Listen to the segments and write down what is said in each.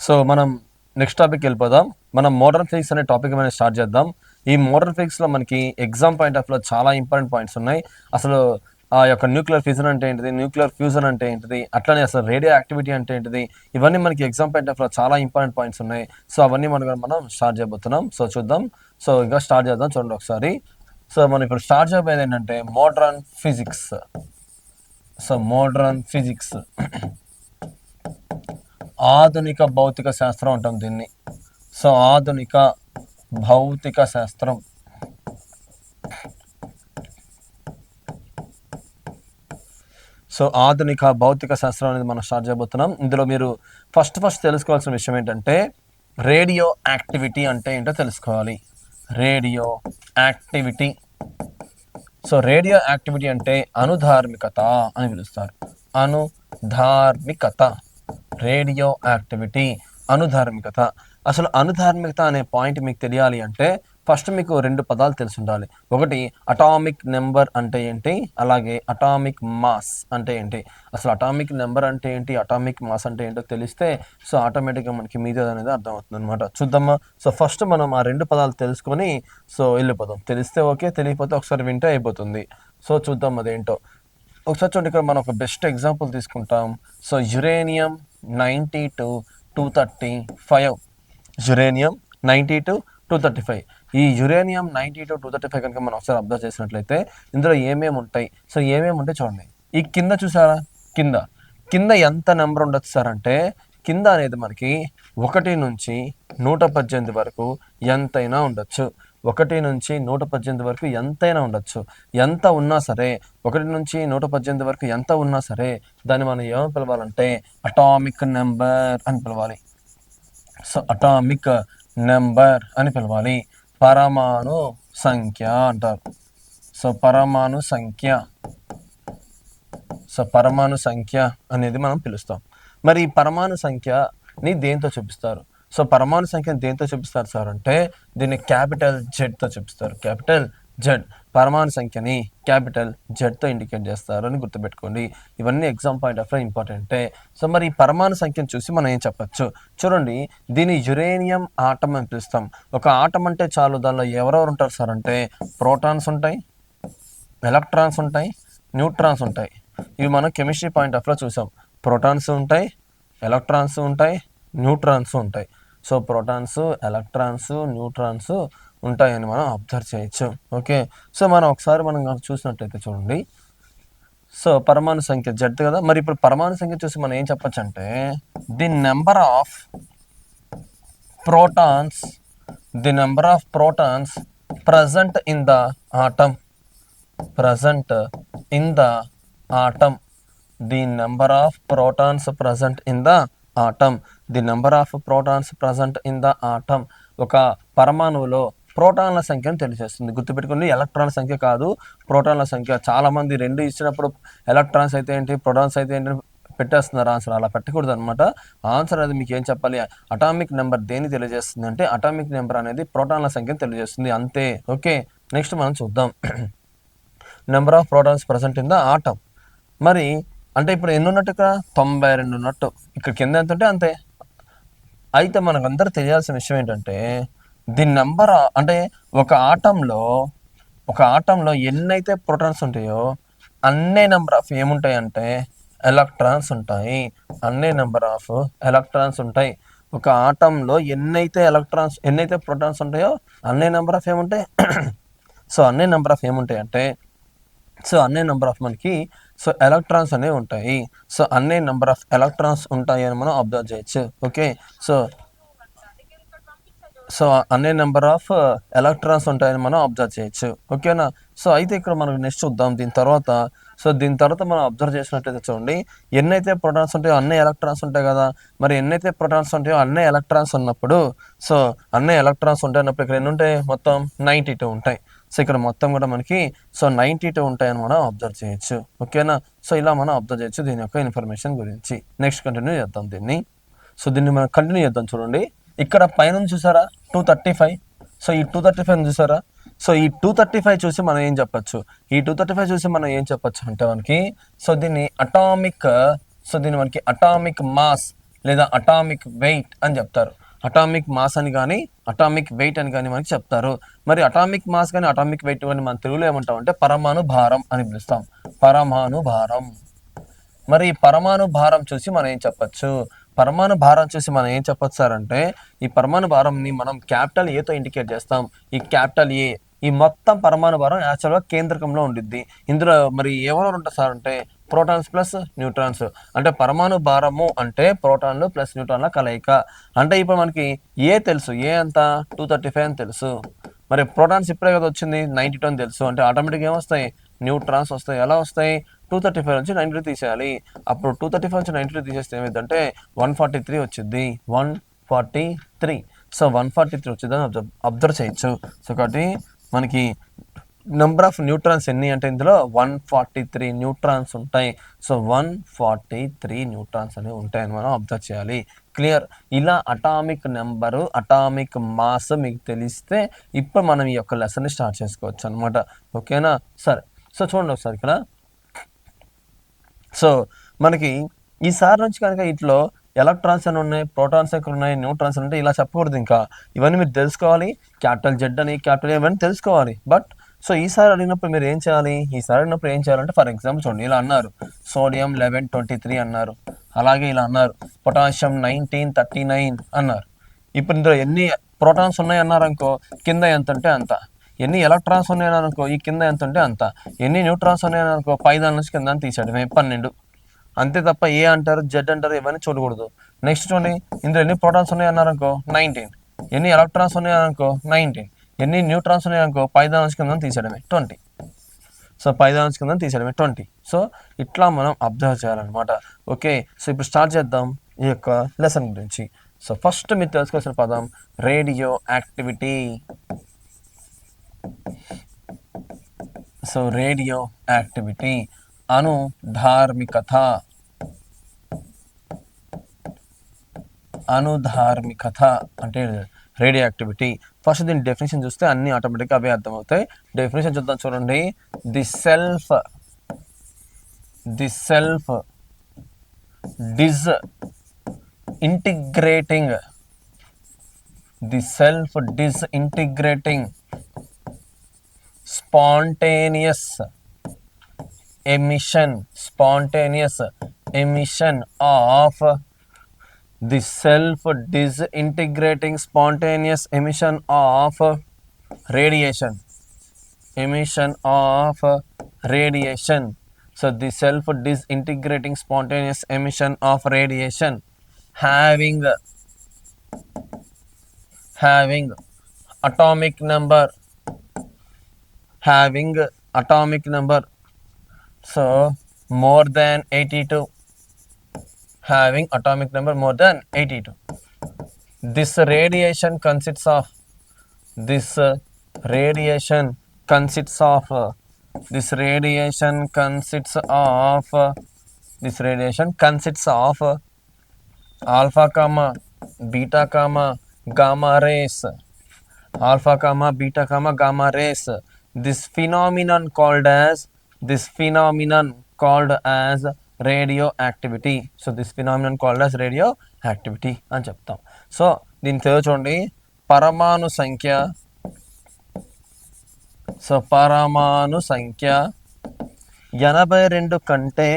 So మనం next topic వెళ్ళిపోదాం. మనం మోడర్న్ ఫిజిక్స్ అనే టాపిక్ అనేది స్టార్ట్ చేద్దాం. ఈ మోడర్న్ ఫిజిక్స్లో మనకి ఎగ్జామ్ పాయింట్ ఆఫ్ లో చాలా ఇంపార్టెంట్ పాయింట్స్ ఉన్నాయి. అసలు ఆ యొక్క న్యూక్లియర్ ఫ్యూజన్ అంటే ఏంటిది, న్యూక్లియర్ ఫ్యూజన్ అంటే ఏంటిది, అట్లనే అసలు రేడియో యాక్టివిటీ అంటే ఏంటిది, ఇవన్నీ మనకి ఎగ్జామ్ పాయింట్ ఆఫ్ లో చాలా ఇంపార్టెంట్ పాయింట్స్ ఉన్నాయి. సో అవన్నీ మనం స్టార్ట్ చేయబోతున్నాం. సో చూద్దాం. సో ఇంకా స్టార్ట్ చేద్దాం. చూడండి ఒకసారి. సో మనం ఇప్పుడు స్టార్ట్ చేయబోయేది ఏంటంటే modern physics. So modern physics ఆధునిక భౌతిక శాస్త్రం అంటాం దీన్ని. సో ఆధునిక భౌతిక శాస్త్రం. సో ఆధునిక భౌతిక శాస్త్రం అనేది మనం స్టార్ట్ చేయబోతున్నాం. ఇందులో మీరు ఫస్ట్ తెలుసుకోవాల్సిన విషయం ఏంటంటే రేడియో యాక్టివిటీ అంటే ఏంటో తెలుసుకోవాలి. Radioactivity. So radioactivity అంటే అనుధార్మికత అని పిలుస్తారు. అనుధార్మికత. రేడియో యాక్టివిటీ, అనుధార్మికత. అసలు అనుధార్మికత అనే పాయింట్ మీకు తెలియాలి అంటే ఫస్ట్ మీకు రెండు పదాలు తెలిసి ఉండాలి. ఒకటి అటామిక్ నెంబర్ అంటే ఏంటి, అలాగే అటామిక్ మాస్ అంటే ఏంటి. అసలు అటామిక్ నెంబర్ అంటే ఏంటి, అటామిక్ మాస్ అంటే ఏంటో తెలిస్తే సో ఆటోమేటిక్గా మనకి మీదే అనేది అర్థమవుతుంది అనమాట. చూద్దామా. సో ఫస్ట్ మనం ఆ రెండు పదాలు తెలుసుకొని సో వెళ్ళిపోదాం. తెలిస్తే ఓకే, తెలియకపోతే ఒకసారి వింటే అయిపోతుంది. సో చూద్దాం అదేంటో. ఒకసారి చూడండి, ఇక్కడ మనం ఒక బెస్ట్ ఎగ్జాంపుల్ తీసుకుంటాం. So uranium 90 to 235. Uranium 90 to 235. ఈ యురేనియం 90 to 235 కనుక మనం ఒకసారి అబ్జర్వ్ చేసినట్లయితే ఇందులో ఏమేమి ఉంటాయి. సో ఏమేమి ఉంటాయి చూడండి. ఈ కింద చూసారా, కింద కింద ఎంత నెంబర్ ఉండొచ్చు సార్ అంటే కింద అనేది మనకి 1 నుంచి 118 వరకు ఎంతైనా ఉండొచ్చు. 1 నుంచి 118 వరకు ఎంతైనా ఉండొచ్చు. ఎంత ఉన్నా సరే, 1 నుంచి 118 వరకు ఎంత ఉన్నా సరే దాన్ని మనం ఏమని పిలవాలంటే అటామిక్ నెంబర్ అని పిలవాలి. సో అటామిక్ నెంబర్ అని పిలవాలి. పరమాణు సంఖ్య అంటారు. సో పరమాణు సంఖ్య. సో పరమాణు సంఖ్య అనేది మనం పిలుస్తాం. మరి ఈ పరమాణు సంఖ్యని దేంతో చూపిస్తారు. సో పరమాణు సంఖ్యను దేంతో చూపిస్తారు సార్ అంటే దీన్ని క్యాపిటల్ జెడ్తో చూపిస్తారు. Capital Z. పరమాణు సంఖ్యని క్యాపిటల్ జెడ్తో ఇండికేట్ చేస్తారు అని గుర్తుపెట్టుకోండి. ఇవన్నీ ఎగ్జామ్ పాయింట్ ఆఫ్ ఇంపార్టెంటే. సో మరి ఈ పరమాణు సంఖ్యను చూసి మనం ఏం చెప్పచ్చు చూడండి. దీన్ని యురేనియం ఆటం అని పిలుస్తాం. ఒక ఆటం అంటే చాలు, దానిలో ఎవరెవరు ఉంటారు సార్ అంటే ప్రోటాన్స్ ఉంటాయి, ఎలక్ట్రాన్స్ ఉంటాయి, న్యూట్రాన్స్ ఉంటాయి. ఇవి మనం కెమిస్ట్రీ పాయింట్ ఆఫ్లో చూసాం. ప్రోటాన్స్ ఉంటాయి, ఎలక్ట్రాన్స్ ఉంటాయి, న్యూట్రాన్స్ ఉంటాయి. సో ప్రోటాన్స్, ఎలక్ట్రాన్స్, న్యూట్రాన్స్ ఉంటాయని మనం అబ్జర్వ్ చేయొచ్చు. ఓకే. సో మనం ఒకసారి చూసినట్టయితే చూడండి. సో పరమాణు సంఖ్య జెడ్ కదా. మరి ఇప్పుడు పరమాణు సంఖ్య చూసి మనం ఏం చెప్పచ్చు అంటే the number of protons present in the atom. Present in the atom. The number of protons present in the atom. The number of protons present in the atom. ఒక పరమాణువులో ప్రోటాన్ల సంఖ్యను తెలియజేస్తుంది. గుర్తుపెట్టుకోండి, ఎలక్ట్రాన్ల సంఖ్య కాదు, ప్రోటాన్ల సంఖ్య. చాలామంది రెండు ఇచ్చినప్పుడు ఎలక్ట్రాన్స్ అయితే ఏంటి, ప్రోటాన్స్ అయితే ఏంటి పెట్టేస్తున్నారు ఆన్సర్. అలా పెట్టకూడదు అనమాట. ఆన్సర్ అది మీకు ఏం చెప్పాలి, అటామిక్ నెంబర్ దేన్ని తెలియజేస్తుంది అంటే అటామిక్ నెంబర్ అనేది ప్రోటాన్ల సంఖ్యను తెలియజేస్తుంది, అంతే. ఓకే. నెక్స్ట్ మనం చూద్దాం. Number of protons present in the atom. మరి అంటే ఇప్పుడు ఎన్ని ఉన్నట్టు, ఇక్కడ 92 ఉన్నట్టు. ఇక్కడ కింద ఎంత ఉంటే అంతే. అయితే మనకు అందరూ తెలియాల్సిన విషయం ఏంటంటే ది నెంబర్ అంటే ఒక ఆటంలో ఎన్నైతే ప్రోటాన్స్ ఉంటాయో అన్నే నెంబర్ ఆఫ్ ఏముంటాయి అంటే ఎలక్ట్రాన్స్ ఉంటాయి. అన్నే నెంబర్ ఆఫ్ ఎలక్ట్రాన్స్ ఉంటాయి. ఒక ఆటంలో ఎన్నైతే ప్రోటాన్స్ ఉంటాయో అన్నే నెంబర్ ఆఫ్ ఏముంటాయి. సో అన్నే నెంబర్ ఆఫ్ ఏముంటాయి అంటే అన్నే నెంబర్ ఆఫ్ మనకి ఎలక్ట్రాన్స్ అనేవి ఉంటాయి. సో అన్నే నెంబర్ ఆఫ్ ఎలక్ట్రాన్స్ ఉంటాయి అని మనం అబ్జర్వ్ చేయొచ్చు. ఓకే. సో అన్నే నెంబర్ ఆఫ్ ఎలక్ట్రాన్స్ ఉంటాయని మనం అబ్జర్వ్ చేయొచ్చు. ఓకేనా. సో అయితే ఇక్కడ మనం నెక్స్ట్ చూద్దాం. దీని తర్వాత మనం అబ్జర్వ్ చేసినట్టయితే చూడండి, ఎన్నైతే ప్రోటాన్స్ ఉంటాయో అన్నీ ఎలక్ట్రాన్స్ ఉంటాయి కదా. మరి ఎన్నైతే ప్రోటాన్స్ ఉంటాయో అన్నీ ఎలక్ట్రాన్స్ ఉన్నప్పుడు అన్నీ ఎలక్ట్రాన్స్ ఉంటాయన్నప్పుడు ఇక్కడ ఎన్ని ఉంటాయి, మొత్తం 92 ఉంటాయి. సో ఇక్కడ మొత్తం కూడా మనకి 92 ఉంటాయని మనం అబ్జర్వ్ చేయొచ్చు. ఓకేనా. సో ఇలా మనం అబ్జర్వ్ చేయొచ్చు దీని యొక్క ఇన్ఫర్మేషన్ గురించి. నెక్స్ట్ కంటిన్యూ చేద్దాం దీన్ని. సో దీన్ని మనం కంటిన్యూ చేద్దాం. చూడండి, ఇక్కడ పైన చూసారా 235. సో ఈ 235 చూసారా. సో ఈ 235 చూసి మనం ఏం చెప్పచ్చు, అంటే మనకి దీన్ని మనకి అటామిక్ మాస్ లేదా అటామిక్ వెయిట్ అని చెప్తారు. అటామిక్ మాస్ అని కానీ అటామిక్ వెయిట్ అని కానీ మనకి చెప్తారు. మరి అటామిక్ మాస్ కానీ అటామిక్ వెయిట్ అని మన తెలుగులో ఏమంటాం అంటే పరమాణు భారం అని పిలుస్తాం. పరమాణు భారం. మరి ఈ పరమాణు భారం చూసి మనం ఏం చెప్పచ్చు? పరమాణు భారం చూసి మనం ఏం చెప్పచ్చు సార్ అంటే, ఈ పరమాణు భారంని మనం క్యాపిటల్ ఏతో ఇండికేట్ చేస్తాం. ఈ క్యాపిటల్ ఏ, ఈ మొత్తం పరమాణు భారం యాక్చువల్గా కేంద్రకంలో ఉండిద్ది. ఇందులో మరి ఎవరెవరు ఉంటారు సార్ అంటే ప్రోటాన్స్ ప్లస్ న్యూట్రాన్స్. అంటే పరమాణు భారము అంటే ప్రోటాన్లు ప్లస్ న్యూట్రాన్ల కలయిక. అంటే ఇప్పుడు మనకి ఏ తెలుసు, ఏ అంత 235 అని తెలుసు. మరి ప్రోటాన్స్ ఇప్పుడే కదా వచ్చింది 92 అని తెలుసు. అంటే ఆటోమేటిక్గా ఏమొస్తాయి? న్యూట్రాన్స్ వస్తాయి. ఎలా వస్తాయి? 235 నుంచి 92 తీసేయాలి. అప్పుడు 235 నుంచి 92 తీసేస్తే ఏమైందంటే 143 వచ్చింది. 143. సో 143 వచ్చిందని అబ్జర్వ్ చేయొచ్చు. సో కాబట్టి మనకి నెంబర్ ఆఫ్ న్యూట్రాన్స్ ఎన్ని అంటే ఇందులో 143 న్యూట్రాన్స్ ఉంటాయి. సో 143 న్యూట్రాన్స్ అనేవి ఉంటాయని మనం అబ్జర్వ్ చేయాలి. క్లియర్? ఇలా అటామిక్ నెంబరు, అటామిక్ మాస్ మీకు తెలిస్తే ఇప్పుడు మనం ఈ యొక్క లెసన్ని స్టార్ట్ చేసుకోవచ్చు అనమాట. ఓకేనా? సరే. సో చూడండి ఒకసారి ఇక్కడ. సో మనకి ఈసారి నుంచి కనుక ఇట్లో ఎలక్ట్రాన్స్ అని ఉన్నాయి, ప్రోటాన్స్ ఎక్కడ ఉన్నాయి, న్యూట్రాన్స్ అంటే ఇలా చెప్పకూడదు. ఇంకా ఇవన్నీ మీరు తెలుసుకోవాలి. క్యాపిటల్ జెడ్ అని క్యాపిటల్ ఏ ఇవన్నీ తెలుసుకోవాలి. బట్ సో ఈసారి అడిగినప్పుడు మీరు ఏం చేయాలి? ఈసారి అడిగినప్పుడు ఏం చేయాలంటే ఫర్ ఎగ్జాంపుల్ చూడండి, ఇలా అన్నారు సోడియం 1123 అన్నారు. అలాగే ఇలా అన్నారు పొటాషియం 1939 అన్నారు. ఇప్పుడు ఇందులో ఎన్ని ప్రోటాన్స్ ఉన్నాయి అన్నారు అనుకో, కింద ఎంత ఉంటే అంత. ఎన్ని ఎలక్ట్రాన్స్ ఉన్నాయని అనుకో, ఈ కింద ఎంత ఉంటే అంత. ఎన్ని న్యూట్రాన్స్ ఉన్నాయని అనుకో, పైదాని నుంచి కింద తీసేయడమే 12. అంతే తప్ప ఏ అంటారు, జెడ్ అంటారు ఇవన్నీ చూడకూడదు. నెక్స్ట్ చూడండి, ఇందులో ఎన్ని ప్రోటాన్స్ ఉన్నాయన్నారనుకో 19. ఎన్ని ఎలక్ట్రాన్స్ ఉన్నాయనుకో 19. ఎన్ని న్యూట్రాన్స్ ఉన్నాయనుకో పైదాని నుంచి కింద తీసేయడమే 20. సో పైదాని నుంచి కింద తీసేయడమే 20. సో ఇట్లా మనం అబ్జర్వ్ చేయాలన్నమాట. ఓకే, సో ఇప్పుడు స్టార్ట్ చేద్దాం ఈ యొక్క లెసన్ గురించి. సో ఫస్ట్ మీరు తెలుసుకోవాల్సిన పదం radioactivity. So radioactivity, అనుధార్మికత. అనుధార్మికత అంటే రేడియో యాక్టివిటీ. ఫస్ట్ దీని డెఫినేషన్ చూస్తే అన్ని ఆటోమేటిక్గా అవే అర్థమవుతాయి. డెఫినేషన్ చూద్దాం చూడండి. The self disintegrating spontaneous emission of the self-disintegrating spontaneous emission of radiation. So the self-disintegrating spontaneous emission of radiation having atomic number. So more than 82. Having atomic number more than 82. This radiation consists of alpha comma beta comma gamma rays. This phenomenon called as radioactivity. So this phenomenon called as radioactivity అని చెప్తాం. So దీని తెలుగు చూడండి. పరమాణు సంఖ్య 82 కంటే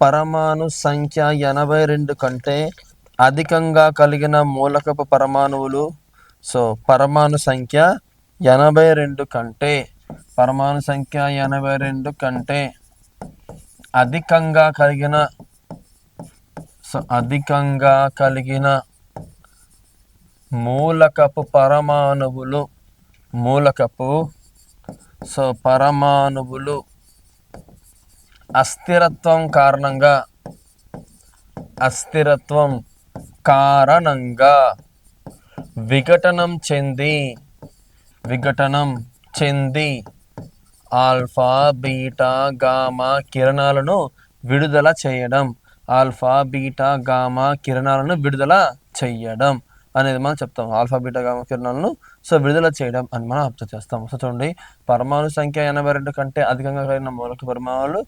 పరమాణు సంఖ్య 82 కంటే అధికంగా కలిగిన మూలకపు పరమాణువులు. సో పరమాణు సంఖ్య 82 కంటే అధికంగా కలిగిన మూలకపు పరమాణువులు అస్థిరత్వం కారణంగా విఘటనం చెంది ఆల్ఫా బీటా గామా కిరణాలను విడుదల చేయడం. అనేది మనం చెప్తాం. ఆల్ఫా బీటా గామా కిరణాలను విడుదల చేయడం అని మనం అర్థం చేస్తాం. సో చూడండి, పరమాణు సంఖ్య 82 కంటే అధికంగా కలిగిన మూలక పరమాణువులు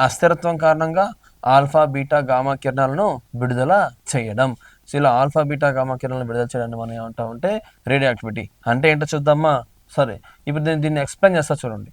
అస్థిరత్వం కారణంగా ఆల్ఫా బీటా గామా కిరణాలను విడుదల చేయడం. సో ఇలా ఆల్ఫా బీటా గామా కిరణాలను విడుదల చేయడాన్ని మనం ఏమంటామంటే రేడియో యాక్టివిటీ. అంటే ఏంటో చూద్దామా? సరే, ఇప్పుడు దీన్ని ఎక్స్ప్లెయిన్ చేస్తా చూడండి.